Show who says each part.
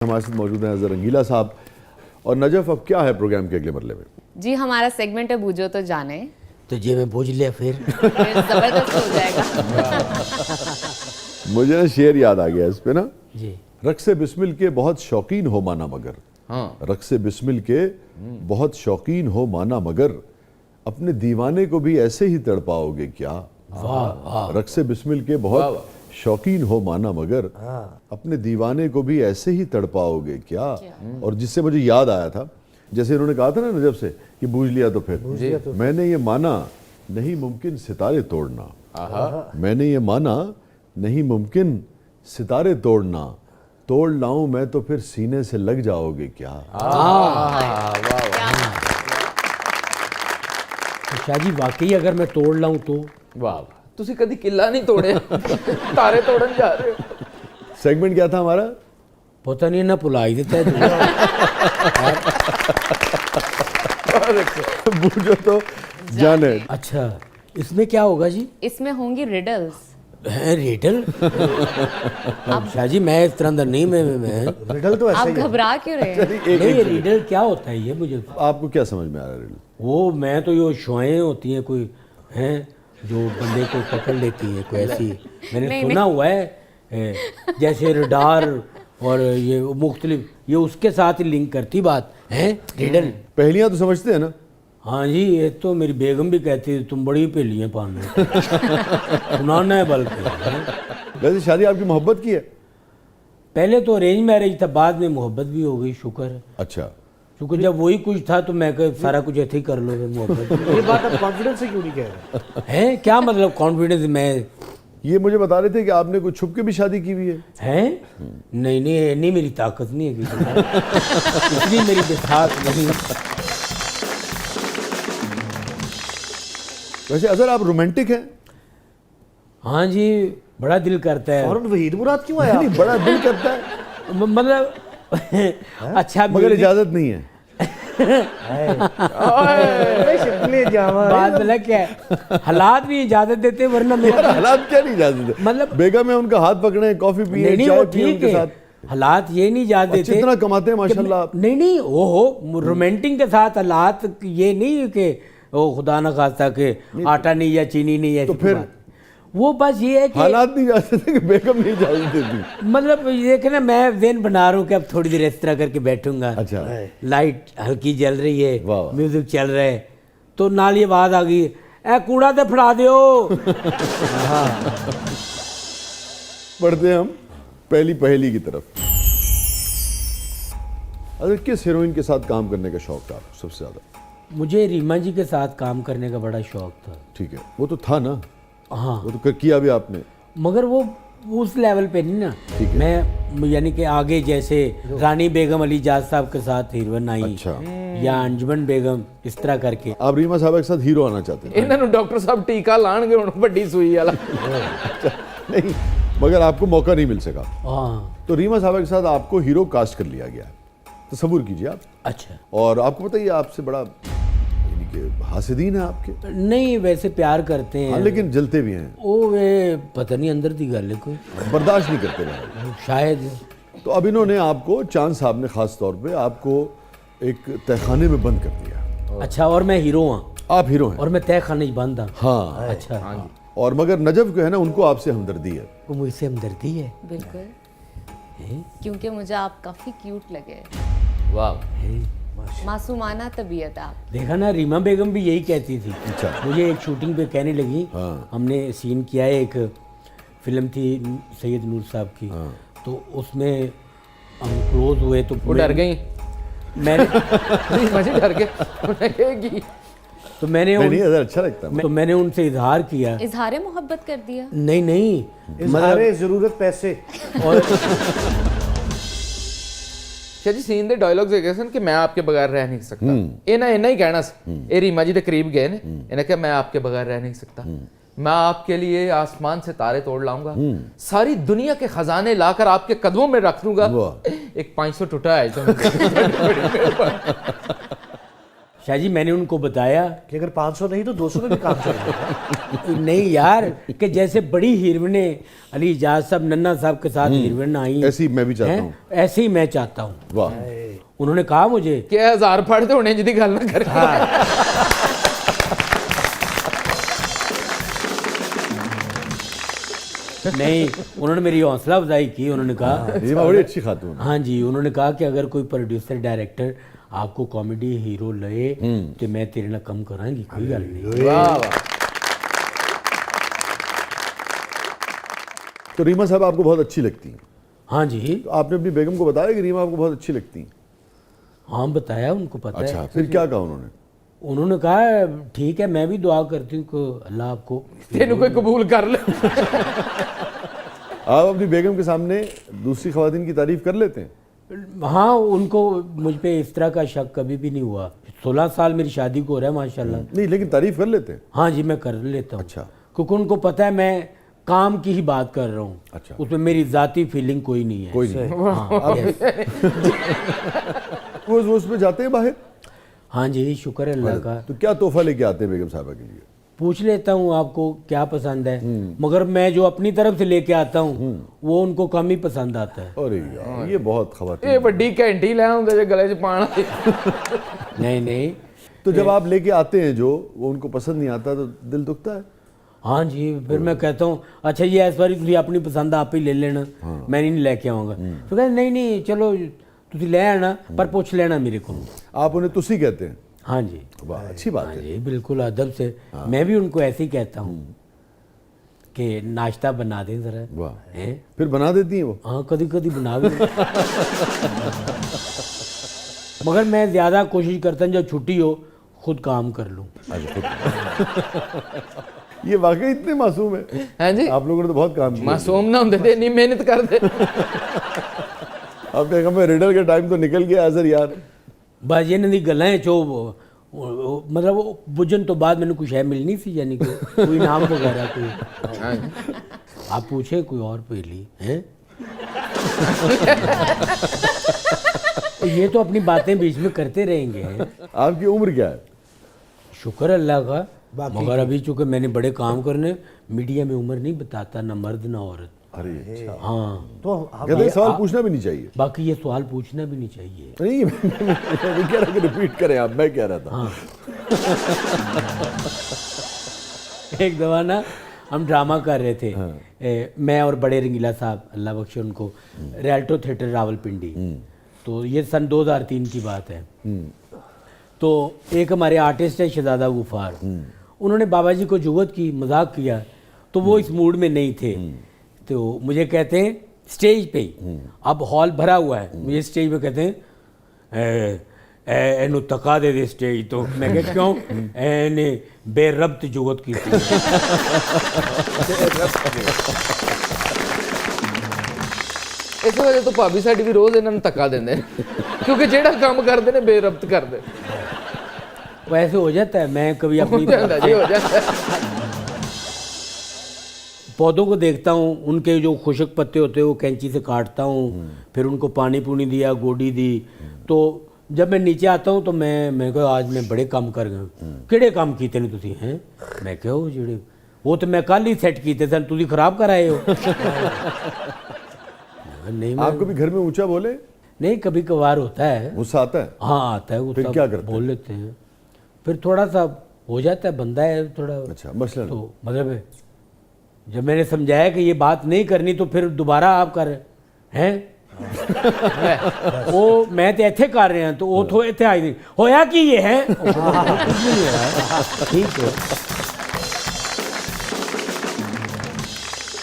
Speaker 1: हमारे साथ मौजूद हैं अजहर रंगीला साहब और नजफ। अब क्या है प्रोग्राम के अगले मरले में?
Speaker 2: जी हमारा सेगमेंट है बूझो तो जाने।
Speaker 3: तो जे में बूझ लिया फिर
Speaker 2: जबरदस्त हो जाएगा।
Speaker 1: मुझे ना शेर याद आ गया इस पे ना,
Speaker 3: जी।
Speaker 1: रक्से बिस्मिल के बहुत शौकीन हो माना मगर, रक्से बिस्मिल के बहुत शौकीन हो माना मगर, अपने दीवाने को भी ऐसे ही तड़पाओगे क्या?
Speaker 3: वाह।
Speaker 1: रक्से बिस्मिल के बहुत शौकीन हो माना मगर, अपने दीवाने को भी ऐसे ही तड़पाओगे क्या? और जिससे मुझे याद आया था, जैसे इन्होंने कहा था ना नजब से कि बूझ लिया तो फिर मैंने ये माना नहीं मुमकिन सितारे तोड़ना, मैंने ये माना नहीं मुमकिन सितारे तोड़ना, तोड़ लाऊं मैं तो फिर सीने से लग जाओगे क्या?
Speaker 3: शाह जी वाकई अगर मैं तोड़ लाऊं तो
Speaker 4: वाह, ਤੁਸੀਂ ਕਦੀ ਕਿੱਲਾ ਨਹੀਂ ਤੋੜਿਆ, ਤਾਰੇ ਤੋੜਨ ਜਾ ਰਹੇ ਹੋ।
Speaker 1: सेगमेंट क्या था हमारा?
Speaker 3: पता नहीं ना भुलाई देता है।
Speaker 1: बूझो तो जाने।
Speaker 3: अच्छा इसमें क्या होगा जी?
Speaker 2: इसमें होंगी रिडल्स।
Speaker 3: है रिडल? शाह जी मैं इस तरह नहीं मैं
Speaker 5: रिडल तो ऐसा
Speaker 2: आप
Speaker 5: ही है।
Speaker 2: घबरा क्यों रहे हैं?
Speaker 3: नहीं ये रिडल क्या होता है ये मुझे
Speaker 1: आपको क्या समझ में आ रहा है?
Speaker 3: वो मैं तो ये शुआएं होती हैं कोई हैं जो बंदे को पकड़ लेती है कोई ऐसी मैंने
Speaker 2: नहीं,
Speaker 3: सुना हुआ है जैसे रडार और ये मुख्तलिफ ये उसके साथ ही लिंक करती बात है रिडल।
Speaker 1: पहलियां तो समझते हैं ना?
Speaker 3: हाँ जी ये तो मेरी बेगम भी कहती है तुम बड़ी पहेलियां पाने सुनाना है बल्कि।
Speaker 1: वैसे शादी आपकी मोहब्बत की है?
Speaker 3: पहले तो अरेंज मैरिज था, बाद में मोहब्बत भी हो गई, शुक्र है।
Speaker 1: अच्छा,
Speaker 3: क्योंकि जब वही कुछ था तो मैं कहा सारा कुछ ऐसे ही कर लो फिर मोहब्बत।
Speaker 5: ये बात आप कॉन्फिडेंस से क्यों नहीं कह रहे?
Speaker 3: है क्या मतलब कॉन्फिडेंस में
Speaker 1: ये मुझे बता रहे थे कि आपने कुछ छुप के भी शादी की हुई है?
Speaker 3: हैं? नहीं नहीं मेरी ताकत नहीं है किसी इसलिए मेरी बिसात नहीं।
Speaker 1: वैसे अजहर आप रोमांटिक हैं?
Speaker 3: हाँ जी बड़ा दिल करता है।
Speaker 5: फौरन वहीद मुराद क्यों आया?
Speaker 1: नहीं, बड़ा दिल करता है
Speaker 3: मतलब अच्छा
Speaker 1: मगर इजाजत नहीं है।
Speaker 5: शिकले जावा
Speaker 3: बात मतलब क्या है हालात भी इजाजत देते हैं वरना
Speaker 1: यार
Speaker 3: मेरा
Speaker 1: हालात क्या नहीं इजाजत देते?
Speaker 3: मतलब
Speaker 1: बेगम है उनका हाथ पकड़े, कॉफी पिए,
Speaker 3: नहीं नहीं वो
Speaker 1: चाय पिए
Speaker 3: ठीक
Speaker 1: उनके
Speaker 3: है
Speaker 1: साथ।
Speaker 3: हालात ये नहीं इजाजत
Speaker 1: अच्छी
Speaker 3: देते
Speaker 1: तरह कमाते हैं माशाल्लाह आप।
Speaker 3: नहीं नहीं ओहो रोमांटिक के साथ हालात ये नहीं कि ओ खुदा न खास्ता के आटा नहीं या चीनी नहीं है
Speaker 1: तो फिर
Speaker 3: वो बस ये है कि
Speaker 1: हालात नहीं इजाजत देते कि बेगम नहीं इजाजत देती।
Speaker 3: मतलब ये कि ना मैं दिन बना रहा हूँ कि अब थोड़ी देर इस तरह करके बैठूंगा,
Speaker 1: अच्छा,
Speaker 3: लाइट हल्की जल रही है,
Speaker 1: वाह।
Speaker 3: म्यूजिक चल रहा है तो नाल ये आवाज आ गई ए कूड़ा तो फड़ा दियो।
Speaker 1: बढ़ते हैं हम पहली पहेली की तरफ। अरे किस हीरोइन के साथ काम करने का शौक था आपको सबसे ज्यादा?
Speaker 3: मुझे रीमा जी के साथ काम करने का बड़ा शौक था।
Speaker 1: ठीक है, वो तो था ना,
Speaker 3: हाँ
Speaker 1: वो तो किया भी आपने।
Speaker 3: मगर वो उस लेवल पे नहीं ना।
Speaker 1: ठीक है।
Speaker 3: मैं यानी कि आगे जैसे रानी बेगम अली जाज साहब के साथ हीरोइन आई,
Speaker 1: अच्छा।
Speaker 3: या अंजुमन बेगम, इस तरह करके।
Speaker 1: आप रीमा साहब के साथ हीरो आना चाहते हैं?
Speaker 4: ਇਹਨਾਂ ਨੂੰ ਡਾਕਟਰ ਸਾਹਿਬ ਟੀਕਾ ਲਾਣਗੇ ਹੁਣ ਵੱਡੀ ਸੂਈ ਵਾਲਾ।
Speaker 1: नहीं, मगर आपको मौका नहीं मिल सका
Speaker 3: हाँ
Speaker 1: तो रीमा साहब के साथ आपको हीरो कास्ट कर लिया गया। तसव्वुर कीजिए आप।
Speaker 3: अच्छा
Speaker 1: और आपको पता है ये आपसे बड़ा यानी कि हासिदीन है आपके।
Speaker 3: नहीं वैसे प्यार करते हैं
Speaker 1: हाँ, लेकिन जलते भी हैं,
Speaker 3: वो वे पता नहीं अंदर दी गल है कोई
Speaker 1: बर्दाश्त नहीं करते हैं
Speaker 3: शायद।
Speaker 1: तो अब इन्होंने आपको, चांद साहब ने खास तौर पे आपको एक तहखाने में बंद कर दिया।
Speaker 3: अच्छा और मैं हीरो हूँ
Speaker 1: आप हीरो हैं
Speaker 3: और मैं तय खाने बंद हूँ।
Speaker 1: हाँ।
Speaker 3: अच्छा
Speaker 1: और मगर नजफ जो है ना उनको आपसे हमदर्दी है।
Speaker 3: वो मुझसे हमदर्दी है।
Speaker 2: बिल्कुल, क्योंकि मुझे आप काफी क्यूट लगे,
Speaker 4: वाह,
Speaker 2: मासूमाना तबीयत है आप।
Speaker 3: देखा ना रीमा बेगम भी यही कहती थी।
Speaker 1: अच्छा।
Speaker 3: मुझे एक शूटिंग पे कहने लगी,
Speaker 1: हाँ।
Speaker 3: हमने सीन किया है, एक फिल्म थी सैयद नूर साहब की,
Speaker 1: हाँ।
Speaker 3: तो उसमें हम क्लोज हुए तो
Speaker 4: वो डर गई।
Speaker 3: मैंने
Speaker 4: मजे डर गए, उन्हें कहेगी
Speaker 3: तो मैंने
Speaker 1: नहीं नहीं, अगर अच्छा लगता है।
Speaker 3: तो मैंने उनसे इजहार किया।
Speaker 2: इजहार मोहब्बत कर दिया।
Speaker 3: नहीं नहीं
Speaker 5: इज़हारे जरूरत पैसे।
Speaker 3: और
Speaker 4: शाह जी सीन दे डायलॉग्स ਹੈਗੇ ਸਨ ਕਿ मैं आपके बगैर रह नहीं सकता। ਇਹਨਾਂ ਹੀ ਕਹਿਣਾ ਸੀ। ਇਹ ਰੀਮਾ ਜੀ ਦੇ ਕਰੀਬ ਗਏ ਨੇ, ਇਹਨੇ ਕਿਹਾ मैं आपके बगैर रह नहीं सकता, मैं आपके लिए आसमान से तारे तोड़ लाऊंगा, सारी दुनिया के खजाने लाकर आपके कदमों में रख दूंगा।
Speaker 1: वाह।
Speaker 4: एक 500 टूटा है तो
Speaker 3: शाह जी मैंने उनको बताया
Speaker 5: कि अगर 500 नहीं तो 200 में भी काम चलेगा।
Speaker 3: नहीं यार कि जैसे बड़ी हीरोइनें अली इजाज साहब नन्ना साहब के साथ हीरोइन आई
Speaker 1: ऐसी मैं भी चाहता
Speaker 3: हैं,
Speaker 1: हूँ।
Speaker 3: ऐसे ही मैं चाहता हूँ।
Speaker 1: वाह,
Speaker 3: उन्होंने कहा मुझे
Speaker 4: कि 1000 पढ़ते होने जिदी गल ना कर।
Speaker 3: नहीं, उन्होंने मेरी हौसला अफजाई की। उन्होंने कहा
Speaker 1: रीमा बड़ी अच्छी खातून है।
Speaker 3: हाँ जी, उन्होंने कहा कि अगर कोई प्रोड्यूसर डायरेक्टर आपको कॉमेडी हीरो लए तो मैं तेरे ना कम करांगी, कोई गल नहीं।
Speaker 4: वाह वाह।
Speaker 1: तो रीमा साहब आपको बहुत अच्छी लगती हैं।
Speaker 3: हाँ जी,
Speaker 1: तो आपने अपनी बेगम को बताया कि रीमा आपको बहुत अच्छी लगती हैं?
Speaker 3: हाँ बताया, उनको पता
Speaker 1: अच्छा,
Speaker 3: है।
Speaker 1: फिर क्या कहा उन्होंने?
Speaker 3: उन्होंने कहा ठीक है, मैं भी दुआ करती हूँ कि अल्लाह आपको।
Speaker 4: तेनू कोई कबूल कर ले।
Speaker 1: आप अपनी बेगम के सामने दूसरी खवातीन की तारीफ कर लेते हैं?
Speaker 3: हाँ, उनको मुझ पे इस तरह का शक कभी भी नहीं हुआ। 16 साल मेरी शादी को हो रहा है माशाल्लाह।
Speaker 1: नहीं, लेकिन तारीफ कर लेते हैं।
Speaker 3: हाँ जी, मैं कर लेता हूँ।
Speaker 1: अच्छा।
Speaker 3: क्योंकि उनको पता है मैं काम की ही बात कर रहा हूँ।
Speaker 1: अच्छा।
Speaker 3: उसमें मेरी जाती फीलिंग कोई नहीं है।
Speaker 1: कोई नहीं।
Speaker 3: हाँ, yes।
Speaker 1: रोज रोज पे जाते हैं बाहर?
Speaker 3: हाँ जी, शुक्र है अल्लाह का।
Speaker 1: तो क्या तोहफा लेके आते हैं बेगम साहबा के लिए?
Speaker 3: पूछ लेता हूँ आपको क्या पसंद है, मगर मैं जो अपनी तरफ से लेके आता हूँ वो उनको कम ही पसंद आता है।
Speaker 1: अरे यार, ये बहुत खवातीन।
Speaker 4: ये बड़ी घंटी ले आਉਂਦੇ जे गले च पाना।
Speaker 3: नहीं नहीं,
Speaker 1: तो जब आप लेके आते हैं जो वो उनको पसंद नहीं आता तो दिल दुखता है?
Speaker 3: हाँ जी, फिर मैं कहता हूँ अच्छा ये इस बार तुम अपनी पसंद आप ही ले लेना, मैं नहीं लेके आऊँगा। तो कहते नहीं नहीं चलो तुम ले आना, पर पूछ लेना मेरे को।
Speaker 1: आप उन्हें तुसी कहते हैं?
Speaker 3: हाँ जी,
Speaker 1: वाह, अच्छी बात
Speaker 3: हाँ
Speaker 1: है।
Speaker 3: जी, बिल्कुल अदब से। मैं भी उनको ऐसे ही कहता हूँ कि नाश्ता बना दें जरा।
Speaker 1: वाह,
Speaker 3: हैं?
Speaker 1: फिर बना देती हैं वो?
Speaker 3: हाँ, कभी कभी बना भी। मगर मैं ज़्यादा कोशिश करता हूँ जब छुट्टी हो खुद काम कर लूँ।
Speaker 1: ये वाकई इतने मासूम है?
Speaker 4: हैं जी,
Speaker 1: आप लोगों ने तो बहुत काम किया।
Speaker 4: मासूम ना होंदे ते इन्नी मेहनत करदे।
Speaker 1: आपने कहा मैं रिडल का टाइम तो निकल गया अजर यार।
Speaker 3: बस ये नहीं गल्लां जो मतलब वो बुझन तो बाद मैंने कुछ है मिलनी सी, यानी कि कोई नाम वगैरह कोई। आप पूछे कोई और पहली हैं? ये तो अपनी बातें बीच में करते रहेंगे।
Speaker 1: आपकी उम्र क्या है?
Speaker 3: शुक्र अल्लाह का, मगर अभी चूंकि मैंने बड़े काम करने, मीडिया में उम्र नहीं बताता, ना मर्द ना औरत।
Speaker 1: अरे अच्छा।
Speaker 3: हाँ,
Speaker 5: तो
Speaker 1: कहते हैं सवाल पूछना भी नहीं चाहिए।
Speaker 3: बाकी ये सवाल पूछना भी नहीं चाहिए।
Speaker 1: नहीं, मैं कह रहा कि रिपीट करें आप, मैं कह रहा था।
Speaker 3: हाँ। एक दफा ना हम ड्रामा कर रहे थे, मैं और बड़े रंगीला साहब अल्लाह बख्शे उनको, रियल्टो थिएटर रावलपिंडी। तो ये सन 2003 की बात है। तो एक हमारे आर्टिस्ट है शहजादा गुफार, उन्होंने बाबा जी को जुगत की, मजाक किया, तो वो इस मूड में नहीं थे। तो मुझे कहते हैं स्टेज पे ही, अब हॉल भरा हुआ है, मुझे स्टेज पे कहते हैं एनु तका दे स्टेज। तो मैं कह क्यों? एने बेरब्त जुगत की थी।
Speaker 4: इस वजह तो भाभी साडी भी रोज इन्हां नूं धक्का देंदे ने, क्योंकि जेड़ा काम करदे ने बेरब्त करदे।
Speaker 3: वैसे हो जाता है, मैं कभी अपनी
Speaker 4: हो जाता जी, हो जाता है।
Speaker 3: पौधों को देखता हूँ, उनके जो खुशक पत्ते होते हैं वो कैंची से काटता हूँ, फिर उनको पानी पूनी दिया, गोडी दी। तो जब मैं नीचे आता हूँ तो मैं कहा आज मैं बड़े काम कर गया। किहड़े काम कीते ने तुसी हैं? मैं कहा वो जेड़े वो तो मैं कल ही सेट कीते सन, तुसी खराब कराए हो। नहीं,
Speaker 1: आप कभी घर में ऊंचा बोले?
Speaker 3: नहीं, कभी कभार होता है,
Speaker 1: गुस्सा आता है?
Speaker 3: हाँ आता है,
Speaker 1: फिर
Speaker 3: गुस्सा
Speaker 1: क्या करते
Speaker 3: बोल लेते हैं, फिर थोड़ा सा हो जाता है, बंदा है थोड़ा।
Speaker 1: अच्छा, मसला
Speaker 3: तो मतलब जब मैंने समझाया कि ये बात नहीं करनी तो फिर दोबारा आप कर हैं। वो मैं तो इत्थे कर रहे हैं तो वो तो इत्थे आई नहीं होया कि ये है। ठीक है।